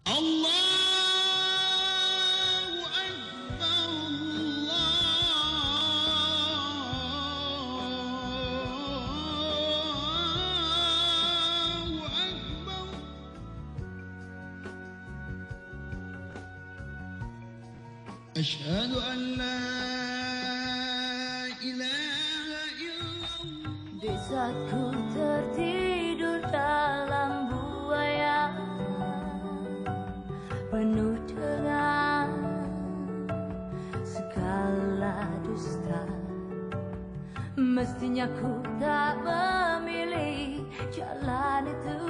Allahu Akbar, Allahu Akbar. Asyhadu an la ilaha illallah. Di saat ku tertidur dalam buaya penuh dengan segala dusta, mestinya ku tak memilih jalan itu,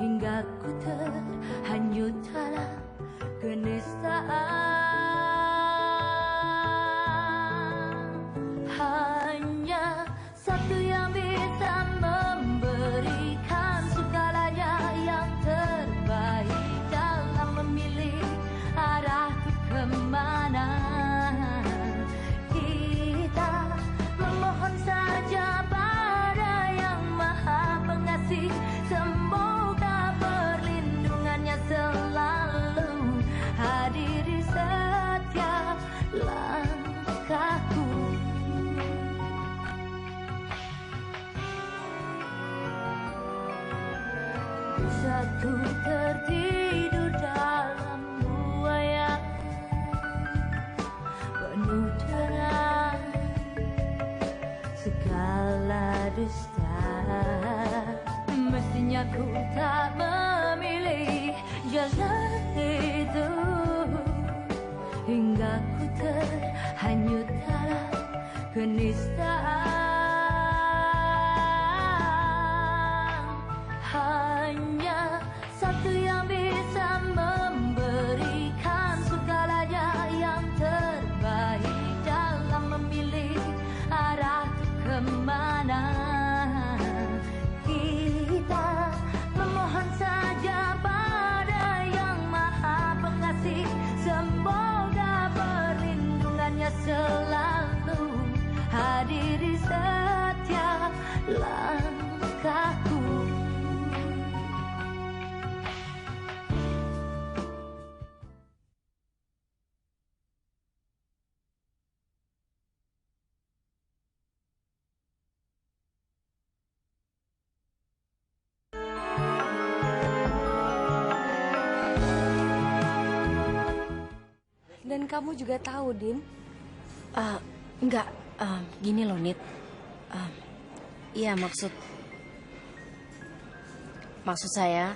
hingga ku terhanyut dalam kenistaan. Hanya satu yang bisa memberikan segalanya yang terbaik dalam memilih arah kemana. Kita memohon saja pada Yang Maha Pengasih, semoga perlindungannya selalu hadir di setiap langkahku. Saat ku tertidur dalam buaya penuh dengan segala dusta, mestinya ku tak memilih jalan itu, hingga ku terhanyut dalam kenistaan. Hanya satu yang bisa memberikan segalanya yang terbaik dalam memilih arah kemana. Kita memohon saja pada Yang Maha Pengasih, semoga perlindungannya selalu hadir di setiap langkahku. Dan kamu juga tahu, Din. Enggak, gini loh, Nit. Iya, maksud saya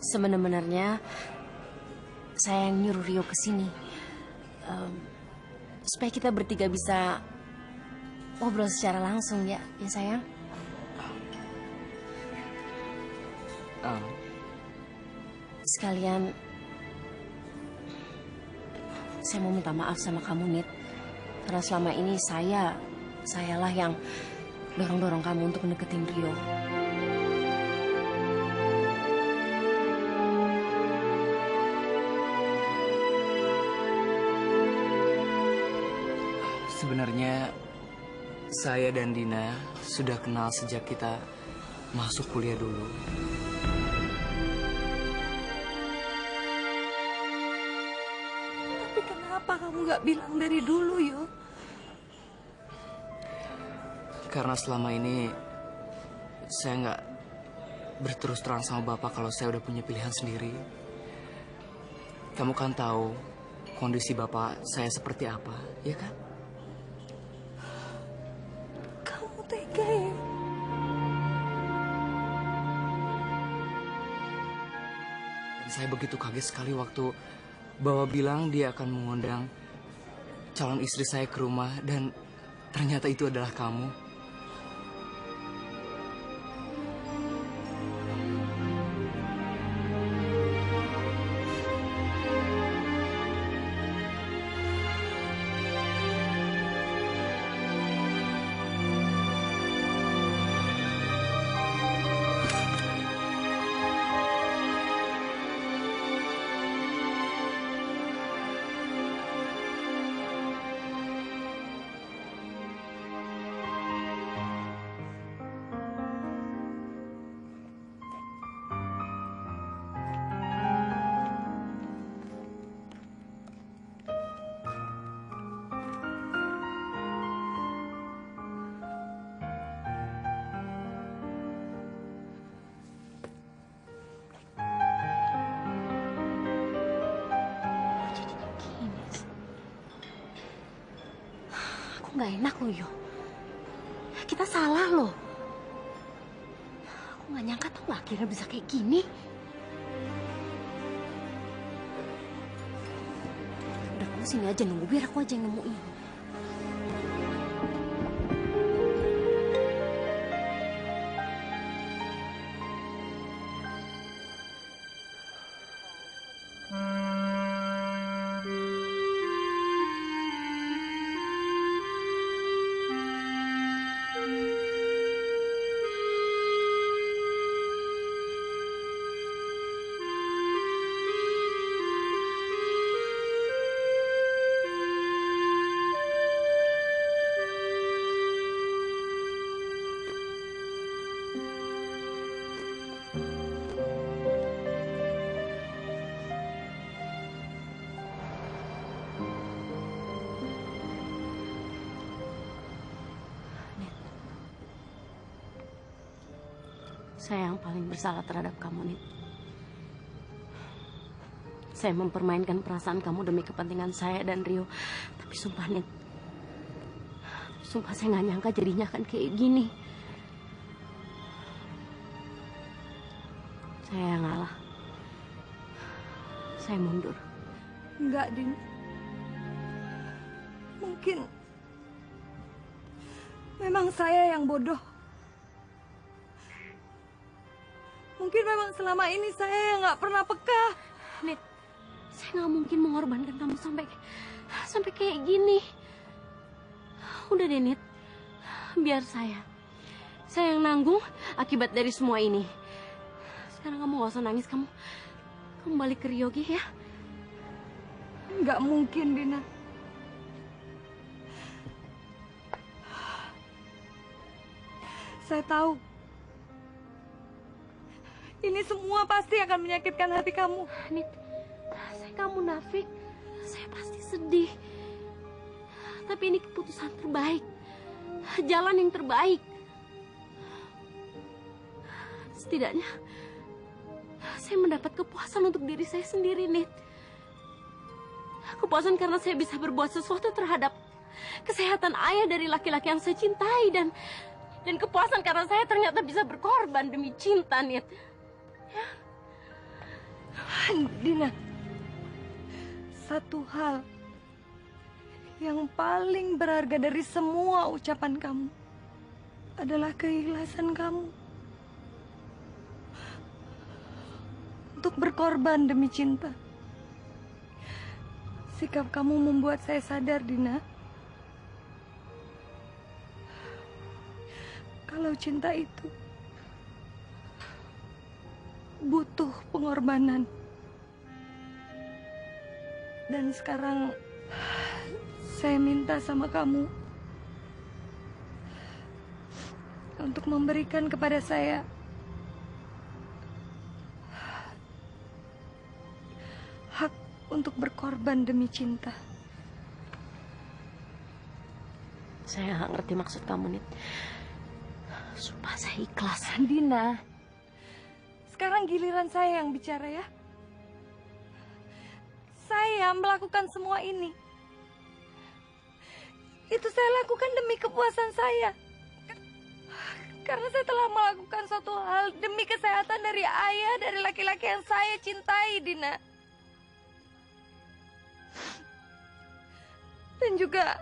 sebenarnya saya yang nyuruh Rio ke sini. Supaya kita bertiga bisa ngobrol secara langsung, ya sayang. Sekalian saya mau minta maaf sama kamu, Nit. Karena selama ini sayalah yang dorong-dorong kamu untuk mendeketin Rio. Sebenarnya saya dan Dina sudah kenal sejak kita masuk kuliah dulu. Tapi kenapa kamu nggak bilang dari dulu, Yo? Karena selama ini saya nggak berterus terang sama Bapak kalau saya udah punya pilihan sendiri. Kamu kan tahu kondisi Bapak saya seperti apa, ya kan? Kamu tega ya? Dan saya begitu kaget sekali waktu Bawa bilang dia akan mengundang calon istri saya ke rumah dan ternyata itu adalah kamu. nggak enak loh, Yo. Kita salah loh. Aku nggak nyangka tuh akhirnya bisa kayak gini. Udah, kamu sini aja nunggu, biar aku aja yang nemuin. Saya yang paling bersalah terhadap kamu, Nit. Saya mempermainkan perasaan kamu demi kepentingan saya dan Rio. Tapi sumpah, Nit. Sumpah saya nggak nyangka jadinya akan kayak gini. Saya yang ngalah. Saya mundur. Enggak, Din. Mungkin memang saya yang bodoh. Mungkin memang selama ini saya yang nggak pernah peka. Nit, saya nggak mungkin mengorbankan kamu sampai kayak gini. Udah deh, Nit. Biar saya yang nanggung akibat dari semua ini. Sekarang kamu nggak usah nangis, kamu balik ke Ryogi ya. Nggak mungkin, Dina. Saya tahu ini semua pasti akan menyakitkan hati kamu. Nit, saya nggak munafik. Saya pasti sedih. Tapi ini keputusan terbaik. Jalan yang terbaik. Setidaknya saya mendapat kepuasan untuk diri saya sendiri, Nit. Kepuasan karena saya bisa berbuat sesuatu terhadap kesehatan ayah dari laki-laki yang saya cintai. Dan kepuasan karena saya ternyata bisa berkorban demi cinta, Nit. Dina, satu hal yang paling berharga dari semua ucapan kamu adalah keikhlasan kamu untuk berkorban demi cinta. Sikap kamu membuat saya sadar, Dina, kalau cinta itu butuh pengorbanan. Dan sekarang saya minta sama kamu untuk memberikan kepada saya hak untuk berkorban demi cinta. Saya nggak ngerti maksud kamu, Nit. Sumpah saya ikhlas. Dina, sekarang giliran saya yang bicara ya. Saya melakukan semua ini. Itu saya lakukan demi kepuasan saya. Karena saya telah melakukan suatu hal demi kesehatan dari ayah, dari laki-laki yang saya cintai, Dina. Dan juga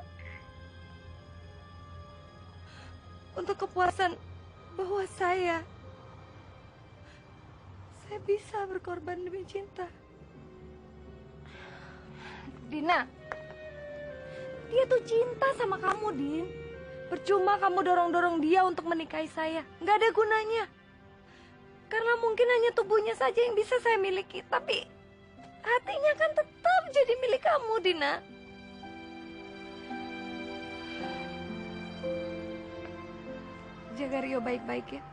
untuk kepuasan bahwa saya bisa berkorban demi cinta. Dina, dia tuh cinta sama kamu, Din. Percuma kamu dorong-dorong dia untuk menikahi saya. Nggak ada gunanya. Karena mungkin hanya tubuhnya saja yang bisa saya miliki. Tapi hatinya kan tetap jadi milik kamu, Dina. Jaga Rio baik-baik ya.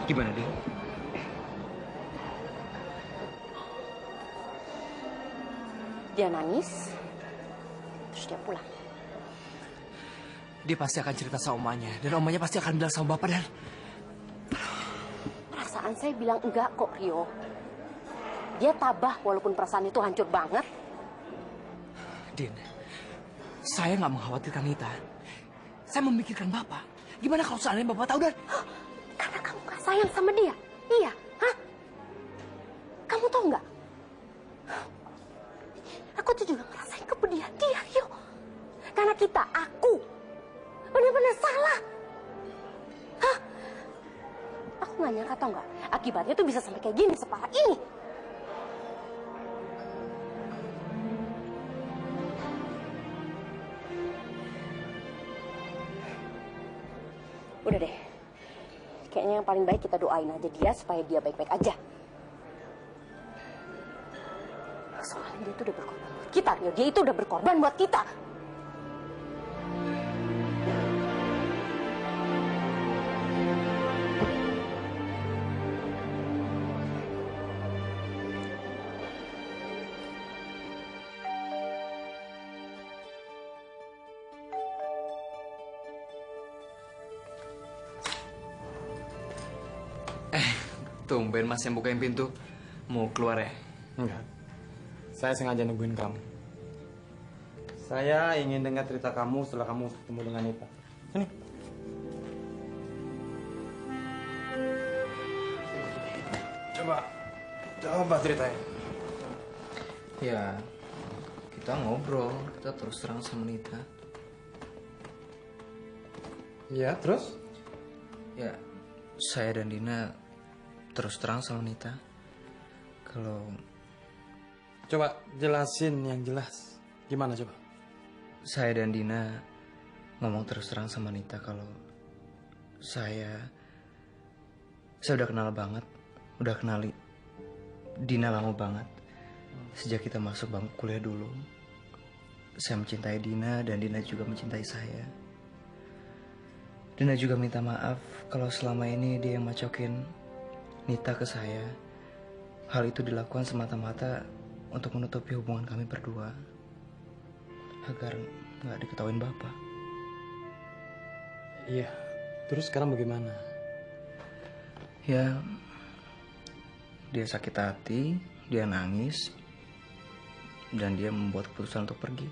Gimana, Din? Dia nangis, terus dia pulang. Dia pasti akan cerita sama omanya. Dan omanya pasti akan bilang sama bapak dan... Perasaan saya bilang enggak kok, Rio. Dia tabah walaupun perasaan itu hancur banget. Din, saya nggak mengkhawatirkan Nita. Saya memikirkan bapak. Gimana kalau seandainya bapak tahu dan... Karena kamu gak sayang sama dia. Iya, hah? Kamu tahu nggak? Aku tuh juga ngerasain kepedihan dia, Rio. Karena aku benar-benar salah. Hah? Aku nggak nyangka, tau nggak? Akibatnya tuh bisa sampai kayak gini, separah ini. Udah deh. Kayaknya yang paling baik kita doain aja dia supaya dia baik-baik aja. Soalnya dia itu udah berkorban buat kita, Rio. Dia itu udah berkorban buat kita. Tumben Mas yang bukain pintu. Mau keluar ya? Enggak. Saya sengaja nungguin kamu. Saya ingin dengar cerita kamu setelah kamu ketemu dengan Nita. Sini. Coba ceritain. Ya, kita ngobrol. Kita terus terang sama Nita. Iya, terus? Ya, saya dan Dina terus terang sama Nita. Kalau... Coba jelasin yang jelas. Gimana coba? Saya dan Dina ngomong terus terang sama Nita kalau saya udah kenal banget, udah kenali Dina lama banget. Sejak kita masuk bangku kuliah dulu, saya mencintai Dina dan Dina juga mencintai saya. Dina juga minta maaf kalau selama ini dia yang macokin Nita ke saya. Hal itu dilakukan semata-mata untuk menutupi hubungan kami berdua agar nggak diketahuin bapak. Iya. Terus sekarang bagaimana? Ya, dia sakit hati, dia nangis, dan dia membuat keputusan untuk pergi.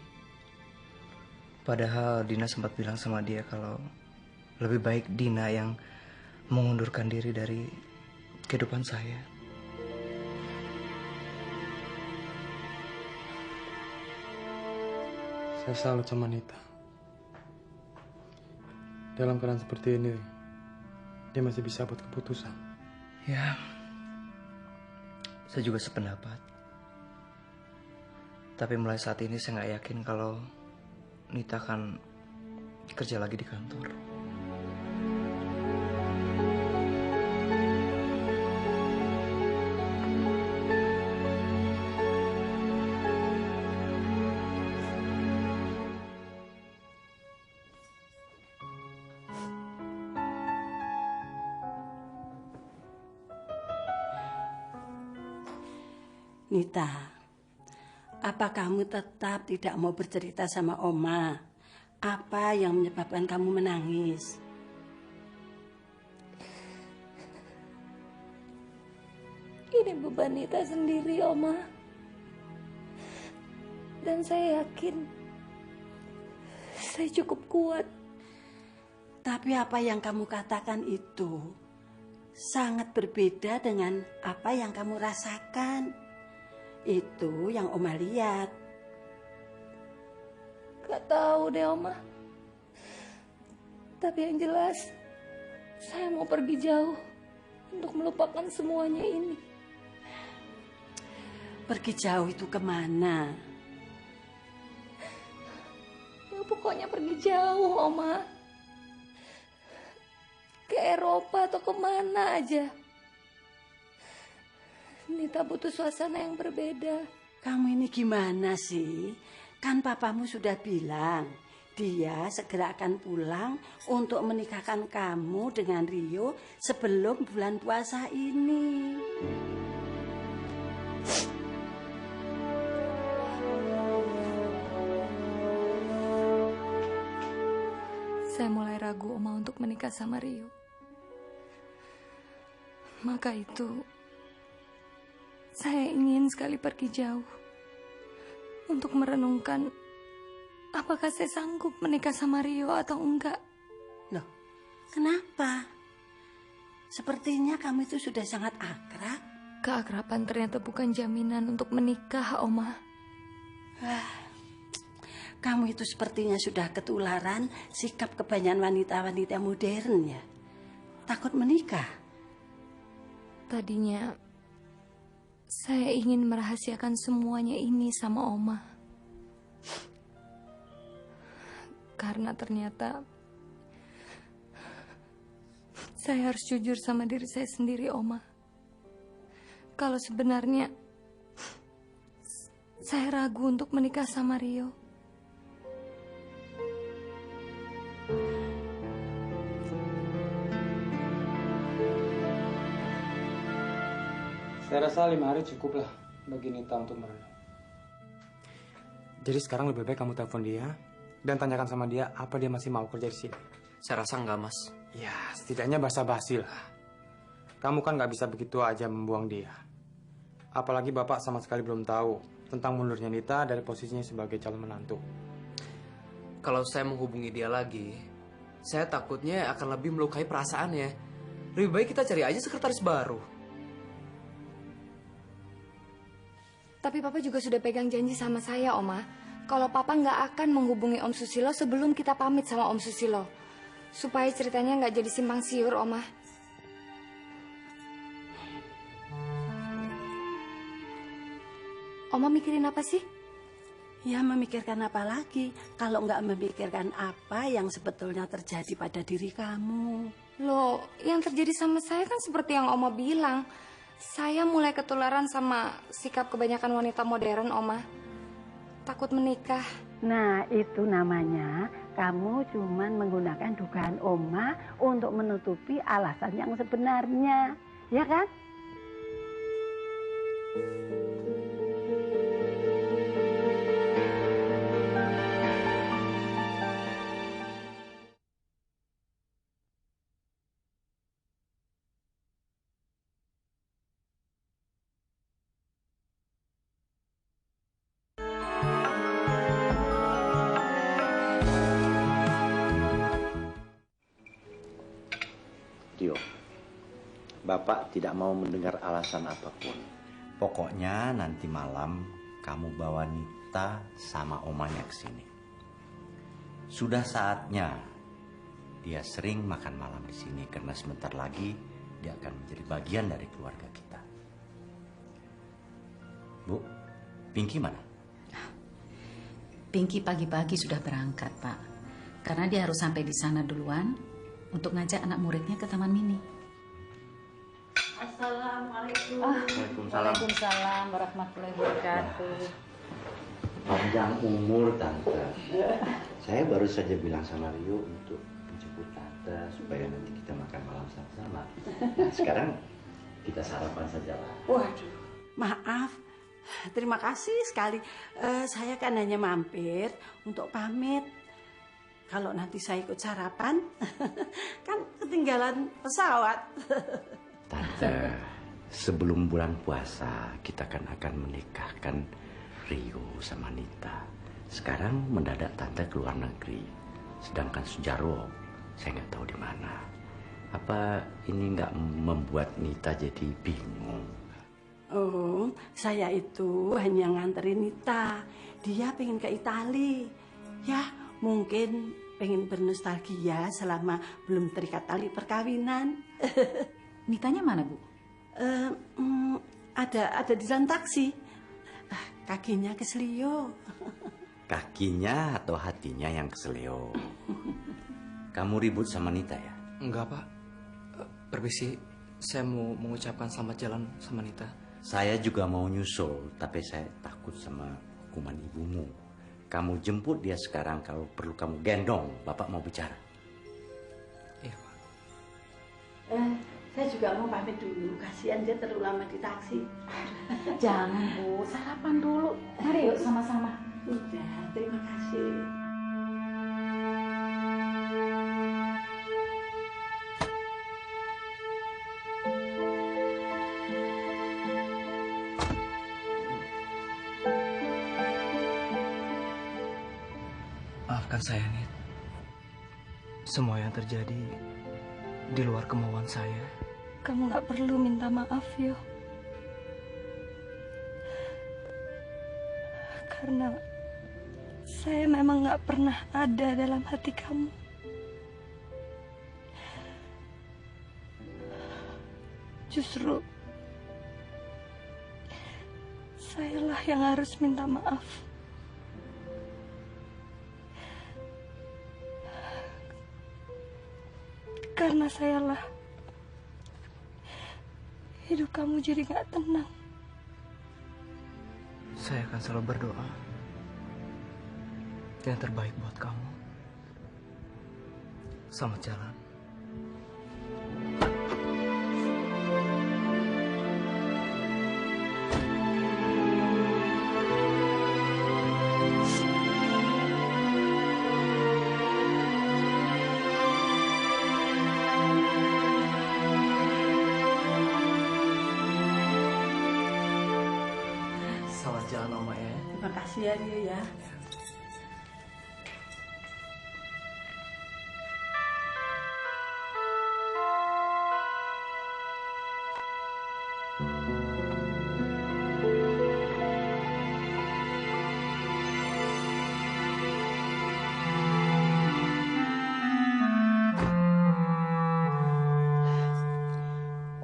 Padahal Dina sempat bilang sama dia kalau lebih baik Dina yang mengundurkan diri dari kehidupan saya. Saya salut sama Nita. Dalam keadaan seperti ini, dia masih bisa buat keputusan. Ya, saya juga sependapat. Tapi mulai saat ini saya nggak yakin kalau Nita akan kerja lagi di kantor. Nita, apa kamu tetap tidak mau bercerita sama Oma? Apa yang menyebabkan kamu menangis? Ini beban Nita sendiri, Oma. Dan saya yakin saya cukup kuat. Tapi apa yang kamu katakan itu sangat berbeda dengan apa yang kamu rasakan. Itu yang Oma lihat. Gak tahu deh, Oma. Tapi yang jelas, saya mau pergi jauh untuk melupakan semuanya ini. Pergi jauh itu kemana? Ya pokoknya pergi jauh, Oma. Ke Eropa atau kemana aja. Nita butuh suasana yang berbeda. Kamu ini gimana sih? Kan papamu sudah bilang, Dia segera akan pulang untuk menikahkan kamu dengan Rio sebelum bulan puasa ini. Saya mulai ragu Oma untuk menikah sama Rio. Maka itu, saya ingin sekali pergi jauh untuk merenungkan apakah saya sanggup menikah sama Rio atau enggak. Loh, kenapa? Sepertinya kamu itu sudah sangat akrab. Keakraban ternyata bukan jaminan untuk menikah, Oma. Kamu itu sepertinya sudah ketularan sikap kebanyakan wanita-wanita modern ya. Takut menikah. Tadinya, saya ingin merahasiakan semuanya ini sama Oma. Karena ternyata saya harus jujur sama diri saya sendiri, Oma. Kalau sebenarnya saya ragu untuk menikah sama Rio. Saya rasa 5 hari cukuplah bagi Nita untuk merenung. Jadi sekarang lebih baik kamu telepon dia dan tanyakan sama dia apa dia masih mau kerja di sini. Saya rasa enggak, Mas. Ya, setidaknya basa-basi lah. Kamu kan nggak bisa begitu aja membuang dia. Apalagi Bapak sama sekali belum tahu tentang mundurnya Nita dari posisinya sebagai calon menantu. Kalau saya menghubungi dia lagi, saya takutnya akan lebih melukai perasaannya. Lebih baik kita cari aja sekretaris baru. Tapi Papa juga sudah pegang janji sama saya, Oma. Kalau Papa nggak akan menghubungi Om Susilo sebelum kita pamit sama Om Susilo. Supaya ceritanya nggak jadi simpang siur, Oma. Oma mikirin apa sih? Ya memikirkan apa lagi kalau nggak memikirkan apa yang sebetulnya terjadi pada diri kamu. Loh, yang terjadi sama saya kan seperti yang Oma bilang. Saya mulai ketularan sama sikap kebanyakan wanita modern, Oma. Takut menikah. Nah itu namanya kamu cuman menggunakan dugaan Oma untuk menutupi alasan yang sebenarnya. Ya kan? Rio, Bapak tidak mau mendengar alasan apapun. Pokoknya nanti malam kamu bawa Nita sama omanya ke sini. Sudah saatnya dia sering makan malam di sini karena sebentar lagi dia akan menjadi bagian dari keluarga kita. Bu, Pinky mana? Pinky pagi-pagi sudah berangkat, Pak. Karena dia harus sampai di sana duluan untuk ngajak anak muridnya ke Taman Mini. Assalamualaikum. Waalaikumsalam warahmatullahi wabarakatuh. Panjang umur Tante. Saya baru saja bilang sama Rio untuk menjemput Tante supaya nanti kita makan malam sama-sama. Nah, sekarang kita sarapan saja lah. Waduh, maaf. Terima kasih sekali. Saya kan hanya mampir untuk pamit. Kalau nanti saya ikut sarapan, kan ketinggalan pesawat. Tante, sebelum bulan puasa kita kan akan menikahkan Rio sama Nita. Sekarang mendadak Tante keluar negeri, sedangkan Sujarwo saya nggak tahu di mana. Apa ini nggak membuat Nita jadi bingung? Oh, saya itu hanya nganterin Nita. Dia pengen ke Itali. Ya, mungkin pengen bernostalgia selama belum terikat tali perkawinan. Nitanya mana, Bu? Ada di dalam taksi. Kakinya keselio. Kakinya atau hatinya yang keselio? Kamu ribut sama Nita ya? Enggak, Pak. Permisi, saya mau mengucapkan selamat jalan sama Nita. Saya juga mau nyusul, tapi saya takut sama hukuman ibumu. kamu jemput dia sekarang, kalau perlu kamu gendong, Bapak mau bicara. Iya, Pak. Saya juga mau pamit dulu, kasihan dia terlalu lama di taksi. Jangan Bu, sarapan dulu. Mari yuk sama-sama. Udah, terima kasih. Maafkan saya, Nit. Semua yang terjadi di luar kemauan saya. Kamu nggak perlu minta maaf, Yo. Karena saya memang nggak pernah ada dalam hati kamu. Justru sayalah yang harus minta maaf. Karena sayalah hidup kamu jadi gak tenang. Saya akan selalu berdoa yang terbaik buat kamu. Selamat jalan. Selamat jalan, Oma ya. Terima kasih ya, Rio ya.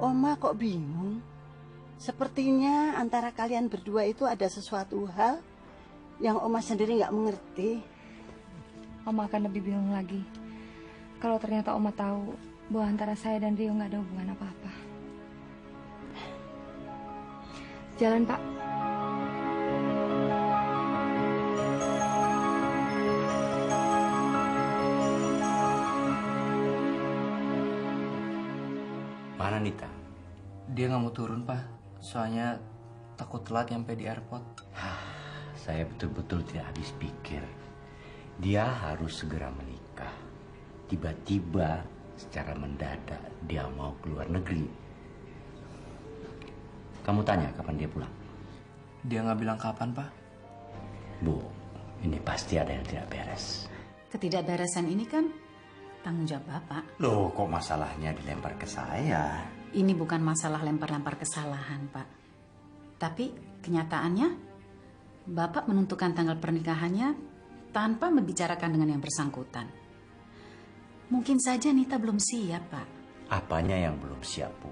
Oma kok bingung? Sepertinya antara kalian berdua itu ada sesuatu hal yang Oma sendiri nggak mengerti. Oma akan lebih bingung lagi kalau ternyata Oma tahu bahwa antara saya dan Rio nggak ada hubungan apa-apa. Jalan, Pak. Mana Nita? Dia nggak mau turun, Pak. Soalnya takut telat nyampe di airport. Saya betul-betul tidak habis pikir. Dia harus segera menikah. Tiba-tiba secara mendadak dia mau keluar negeri. Kamu tanya kapan dia pulang? Dia nggak bilang kapan, Pak. Bu, ini pasti ada yang tidak beres. Ketidakberesan ini kan tanggung jawab Bapak. Loh, kok masalahnya dilempar ke saya? Ini bukan masalah lempar-lempar kesalahan, Pak. Tapi kenyataannya, Bapak menentukan tanggal pernikahannya tanpa membicarakan dengan yang bersangkutan. Mungkin saja Nita belum siap, Pak. Apanya yang belum siap, Bu?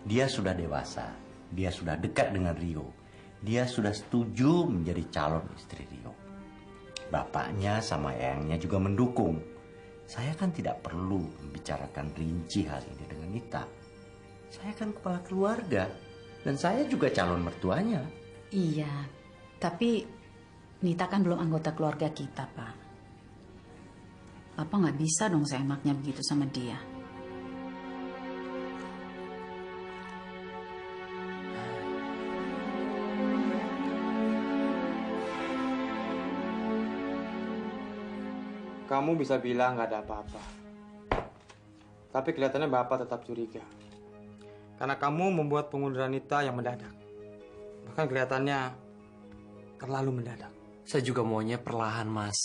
Dia sudah dewasa. Dia sudah dekat dengan Rio. Dia sudah setuju menjadi calon istri Rio. Bapaknya sama eyangnya juga mendukung. Saya kan tidak perlu membicarakan rinci hal ini dengan Nita. Saya kan kepala keluarga. Dan saya juga calon mertuanya. Iya, tapi Nita kan belum anggota keluarga kita, Pak. Bapak nggak bisa dong seenaknya begitu sama dia. Kamu bisa bilang nggak ada apa-apa. Tapi kelihatannya Bapak tetap curiga. Karena kamu membuat pengunduran Nita yang mendadak. Bahkan kelihatannya terlalu mendadak. Saya juga maunya perlahan, Mas.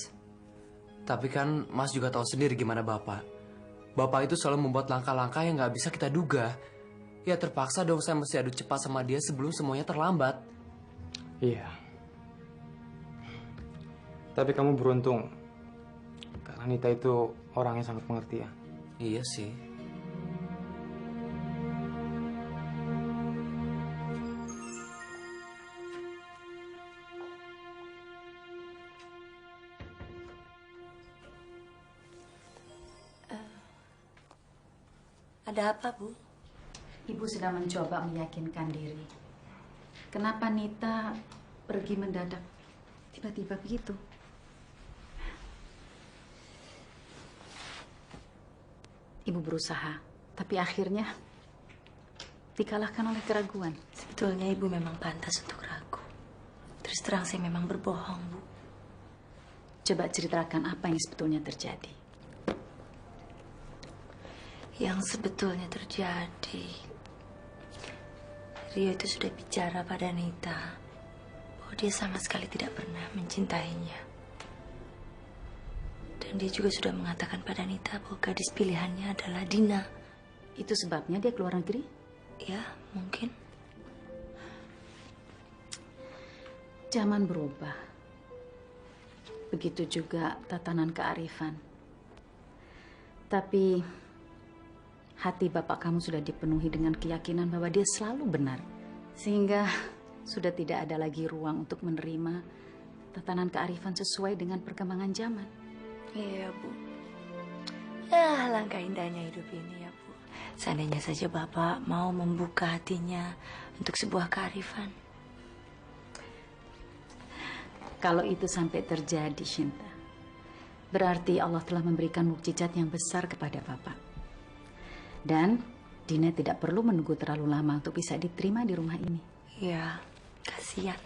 Tapi kan Mas juga tahu sendiri gimana Bapak. Bapak itu selalu membuat langkah-langkah yang nggak bisa kita duga. Ya terpaksa dong saya mesti adu cepat sama dia sebelum semuanya terlambat. Iya. Tapi kamu beruntung. Karena Nita itu orang yang sangat pengertian. Iya sih. Ada apa, Bu? Ibu sedang mencoba meyakinkan diri. Kenapa Nita pergi mendadak tiba-tiba begitu? Ibu berusaha, tapi akhirnya dikalahkan oleh keraguan. Sebetulnya ibu memang pantas untuk ragu. Terus terang saya memang berbohong, Bu. Coba ceritakan apa yang sebetulnya terjadi. Yang sebetulnya terjadi, Rio itu sudah bicara pada Nita bahwa dia sama sekali tidak pernah mencintainya. Dan dia juga sudah mengatakan pada Nita bahwa gadis pilihannya adalah Dina. Itu sebabnya dia keluar negeri? Ya, mungkin. Zaman berubah. Begitu juga tatanan kearifan. Tapi hati bapak kamu sudah dipenuhi dengan keyakinan bahwa dia selalu benar. Sehingga sudah tidak ada lagi ruang untuk menerima tatanan kearifan sesuai dengan perkembangan zaman. Iya, Bu. Ya, langkah indahnya hidup ini ya, Bu. Seandainya saja Bapak mau membuka hatinya untuk sebuah kearifan. Kalau itu sampai terjadi, Shinta, berarti Allah telah memberikan mukjizat yang besar kepada Bapak. Dan Dina tidak perlu menunggu terlalu lama untuk bisa diterima di rumah ini. Ya, kasihan.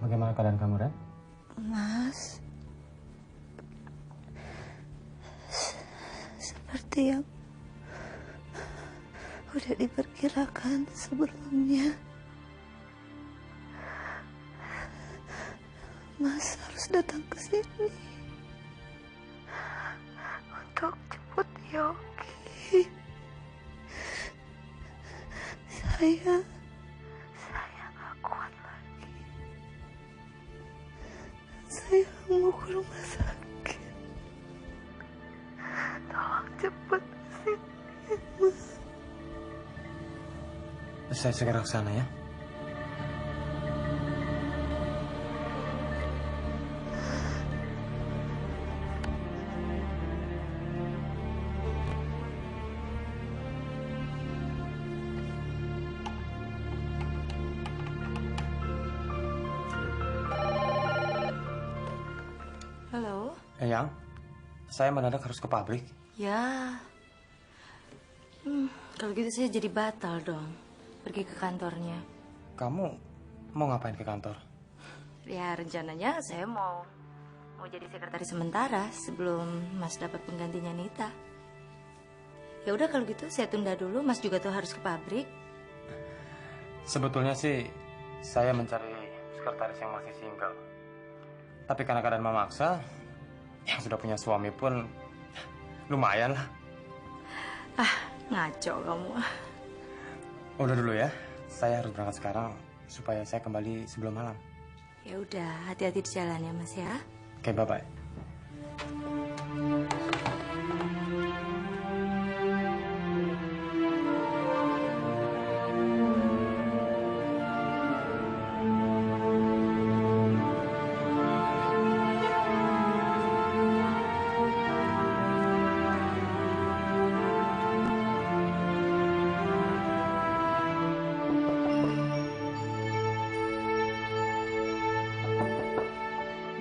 Bagaimana keadaan kamu, Ren? Mas, seperti yang udah diperkirakan sebelumnya, Mas harus datang ke sini untuk jemput Yogi. Saya nggak kuat lagi. Saya mau ke rumah sakit. Tolong cepat ke sini, Mas. Saya segera ke sana ya. Halo? Yang, saya mendadak harus ke pabrik. Ya. Kalau gitu saya jadi batal dong. Pergi ke kantornya. Kamu mau ngapain ke kantor? Ya rencananya saya mau jadi sekretaris sementara sebelum Mas dapat penggantinya Nita. Ya udah kalau gitu saya tunda dulu. Mas juga tuh harus ke pabrik. Sebetulnya sih saya mencari sekretaris yang masih single. Tapi karena keadaan memaksa, yang sudah punya suami pun lumayan lah. Ngaco kamu. Udah dulu ya, saya harus berangkat sekarang supaya saya kembali sebelum malam. Ya udah, hati-hati di jalan ya Mas ya. Oke, bye-bye.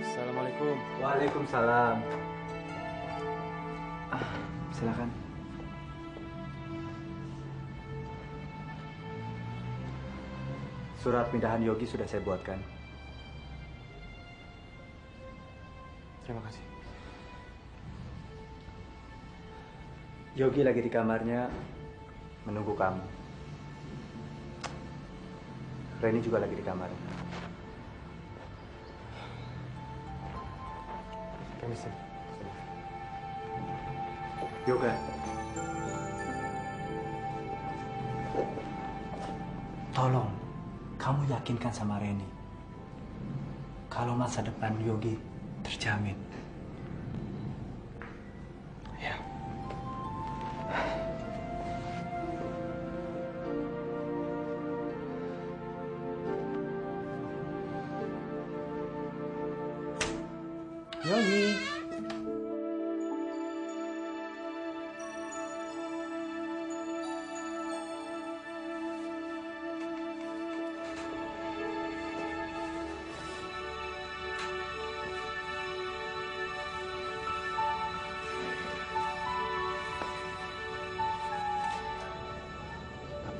Assalamualaikum. Waalaikumsalam. Silakan. Surat pindahan Yogi sudah saya buatkan. Terima kasih. Yogi lagi di kamarnya menunggu kamu. Reni juga lagi di kamarnya. Permisi. Yoga. Tolong, kamu yakinkan sama Reni. Kalau masa depan Yogi terjamin. Ya. Yogi.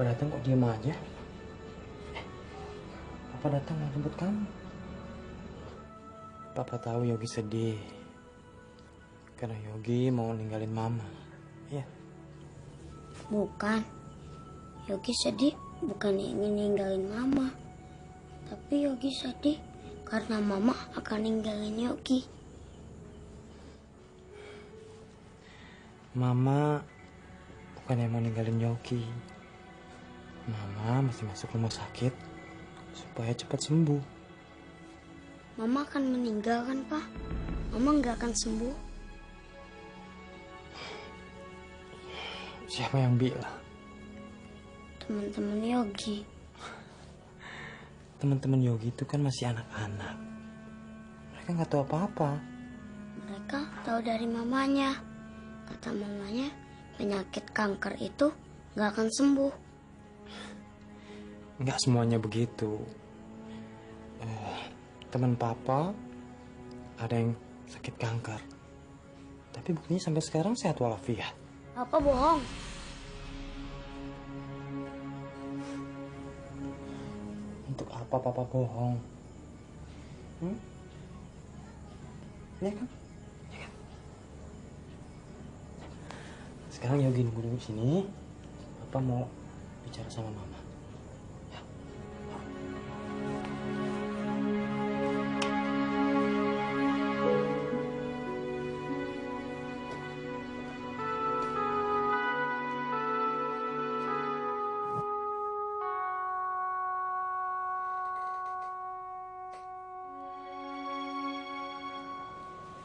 Papa datang kok diem aja? Papa datang mau jemput kamu. Papa tahu Yogi sedih karena Yogi mau ninggalin Mama. Iya. Bukan. Yogi sedih bukan ingin ninggalin Mama. Tapi Yogi sedih karena Mama akan ninggalin Yogi. Mama bukan yang mau ninggalin Yogi. Mama masih masuk rumah sakit supaya cepat sembuh. Mama akan meninggal kan, Pak? Mama nggak akan sembuh. Siapa yang bilang? Teman-teman Yogi. Teman-teman Yogi itu kan masih anak-anak. Mereka nggak tahu apa-apa. Mereka tahu dari mamanya. Kata mamanya, penyakit kanker itu nggak akan sembuh. Nggak semuanya begitu. Teman Papa ada yang sakit kanker. Tapi buktinya sampai sekarang sehat walafiat. Papa bohong. Untuk apa Papa bohong? Ya kan? Ya kan? Sekarang Yogi nunggu dulu sini. Papa mau bicara sama Mama.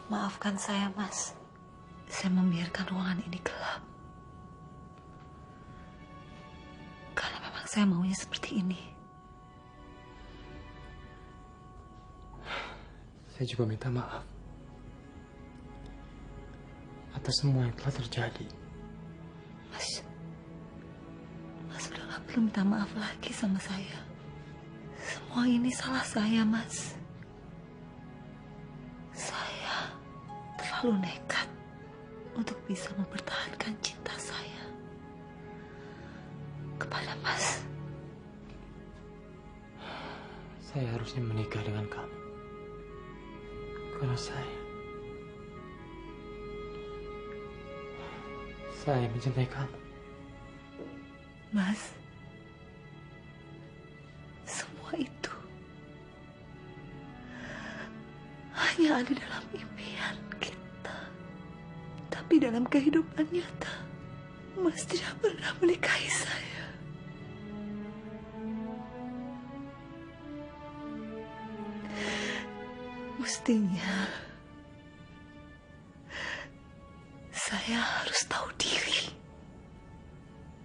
Maafkan saya, Mas. Saya membiarkan ruangan ini gelap. Karena memang saya maunya seperti ini. Saya juga minta maaf atas semua yang telah terjadi. Mas udah gak perlu minta maaf lagi sama saya. Semua ini salah saya, Mas. Terlalu nekat untuk bisa mempertahankan cinta saya kepada Mas. Saya harusnya menikah dengan kamu karena saya mencintai kamu. Mas, semua itu hanya ada dalam impian kita. Tapi dalam kehidupan nyata, Mas tidak pernah menikahi saya. Mestinya saya harus tahu diri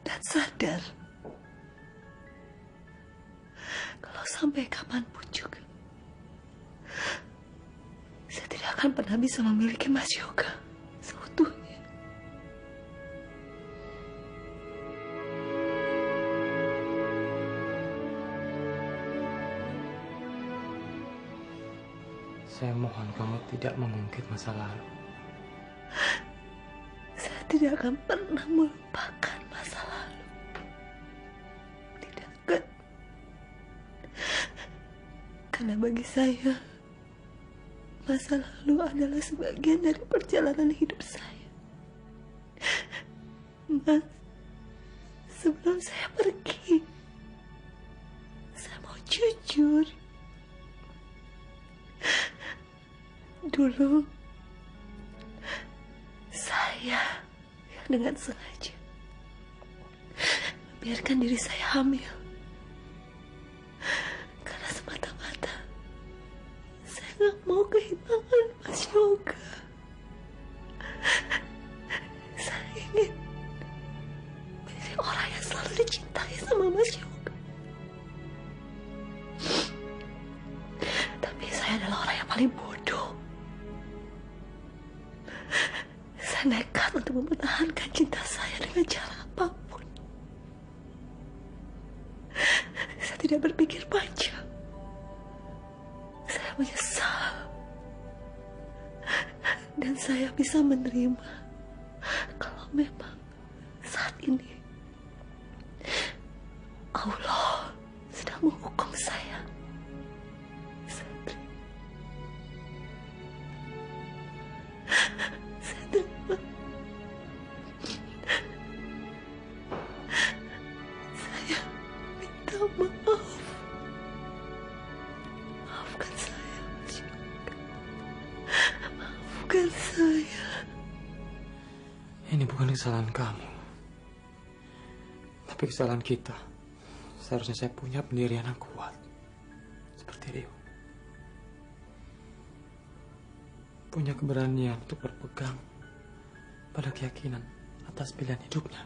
dan sadar kalau sampai kapanpun juga saya tidak akan pernah bisa memiliki Mas Yoga seutuhnya. Saya mohon kamu tidak mengungkit masa lalu. Saya tidak akan pernah melupakan masa lalu. Tidak akan. Karena bagi saya, masa lalu adalah sebagian dari perjalanan hidup saya. Mas, sebelum saya pergi, saya mau jujur. Dulu, saya dengan sengaja biarkan diri saya hamil. Karena semata-mata saya nggak mau kehilangan Mas Yoga. Saya ingin menjadi orang yang selalu dicintai sama Mas Yoga. Tapi saya adalah orang yang paling bodoh. Saya nekat untuk mempertahankan cinta saya dengan cara apapun. Saya tidak berpikir panjang. Saya menyesal. Dan saya bisa menerima kalau memang saat ini Allah sedang menghukum saya. Saya terima. Saya terima. Saya minta maaf. Maafkan saya, Mas Yoga. Maafkan saya. Ini bukan kesalahan kamu, tapi kesalahan kita. Seharusnya saya punya pendirian yang kuat, seperti Rio. Punya keberanian untuk berpegang pada keyakinan atas pilihan hidupnya.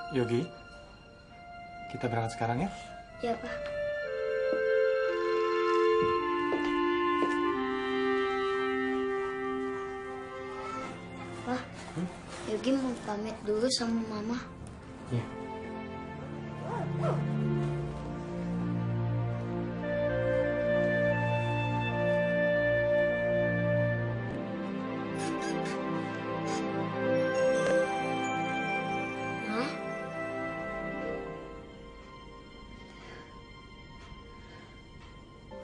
Yogi, kita berangkat sekarang ya? Ya, Pak. Pak, Yogi mau pamit dulu sama Mama. Iya. Hah?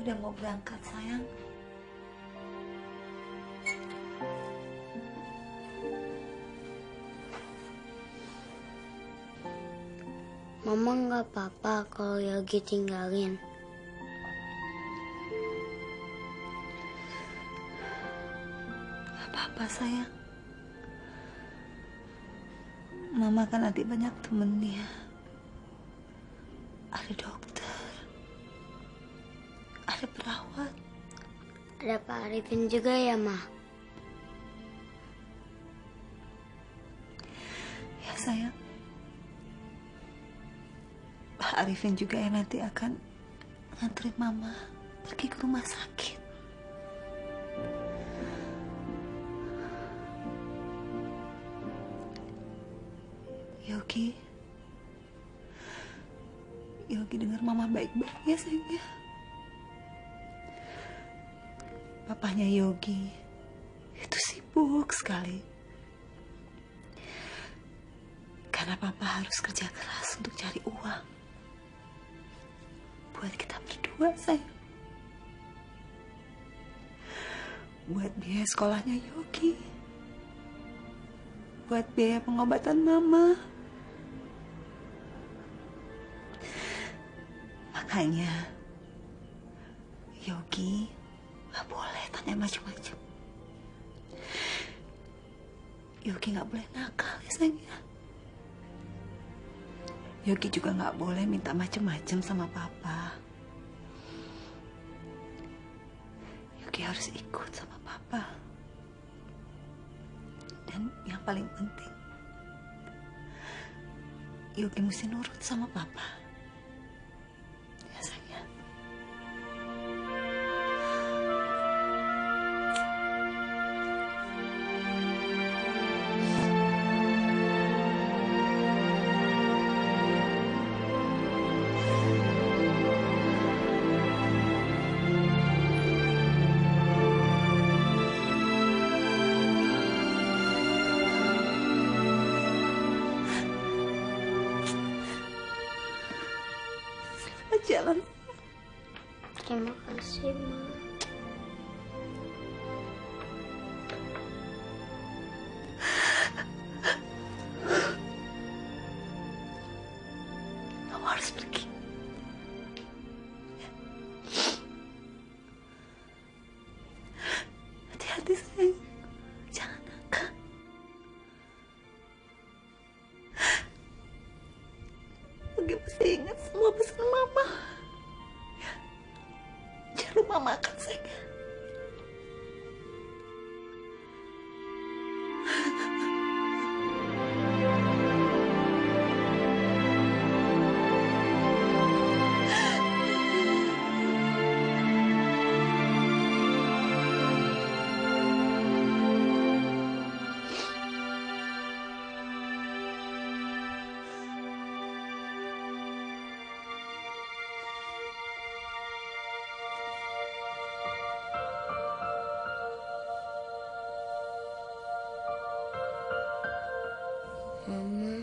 Udah mau berangkat, sayang. Mama nggak apa-apa kalau Yogi tinggalin. Gak apa-apa, sayang. Mama kan nanti banyak temennya. Ada dokter. Ada perawat. Ada Pak Arifin juga ya, Ma? Ya, sayang. Pak Arifin juga yang nanti akan nganterin Mama pergi ke rumah sakit. Yogi dengar Mama baik-baik ya, sayang ya. Papanya Yogi itu sibuk sekali. Karena Papa harus kerja keras untuk cari uang buat kita berdua, sayang. Buat biaya sekolahnya Yogi. Buat biaya pengobatan Mama. Makanya Yogi gak boleh tanya macam-macam. Yogi gak boleh nakal ya, sayang ya. Yogi juga gak boleh minta macam-macam sama Papa. Yogi harus ikut sama Papa. Dan yang paling penting, Yogi mesti nurut sama Papa. Ya, sayang ya. jalan. Terima kasih, Ma. Kamu harus pergi. Hati-hati, sayang. Jangan nakal. Oke, mesti ingat semua pesan Mama. Ya. Jangan lupa makan, sayang. Mama.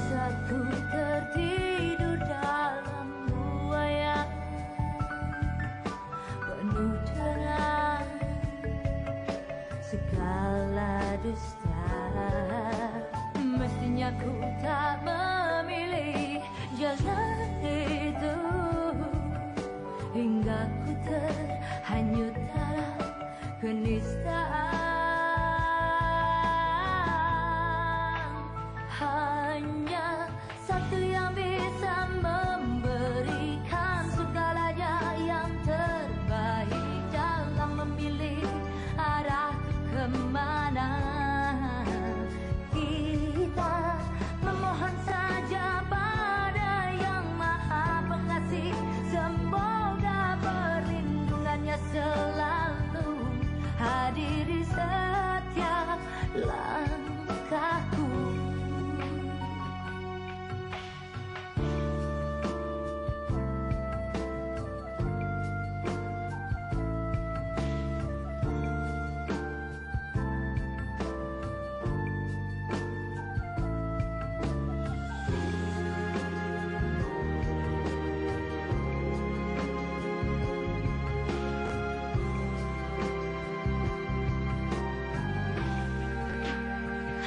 Saat ku tertidur dalam buaya penuh dengan segala dusta, mestinya ku tak memilih jalan itu, hingga ku terhanyut dalam kenistaan. Hanya satu yang bisa memberikan segalanya yang terbaik dalam memilih arah kemana. Kita memohon saja pada Yang Maha Pengasih, semoga perlindungannya selalu hadiri setiap langkahku.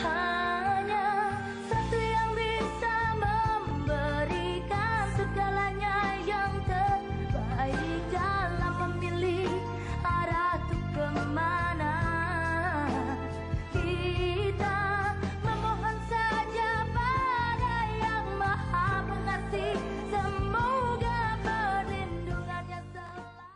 Hanya satu yang bisa memberikan segalanya yang terbaik dalam memilih arah untuk kemana. Kita memohon saja pada Yang Maha Pengasih, semoga perlindungannya selalu.